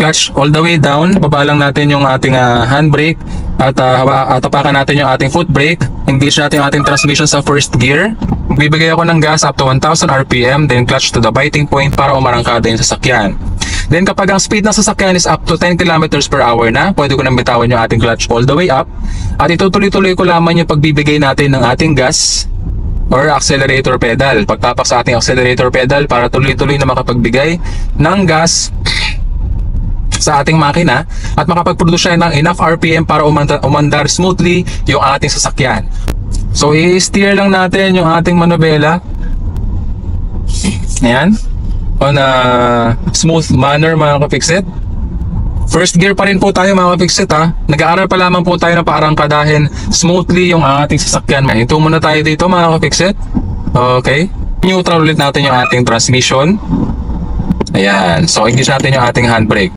clutch all the way down. Baba lang natin yung ating handbrake at tapakan natin yung ating foot brake. Engage natin yung ating transmission sa first gear. Bibigay ako ng gas up to 1,000 RPM, then clutch to the biting point para umarangkada yung sasakyan. Then kapag ang speed ng sasakyan is up to 10 kilometers per hour na, pwede ko nang bitawan yung ating clutch all the way up. At itutuloy-tuloy ko lamang yung pagbibigay natin ng ating gas or accelerator pedal. Pagtapak sa ating accelerator pedal para tuloy-tuloy na makapagbigay ng gas sa ating makina at makapag-produce siya ng enough RPM para umandar smoothly yung ating sasakyan. So i-steer lang natin yung ating manubela. Ayan. On a smooth manner mga ka-fixit. First gear pa rin po tayo mga ka-fixit ha. Nag-aaral pa lamang po tayo na paarangkadahin smoothly yung ating sasakyan. Ito muna tayo dito mga ka-fixit. Okay. Neutral ulit natin yung ating transmission. Ayan. So engage natin yung ating handbrake.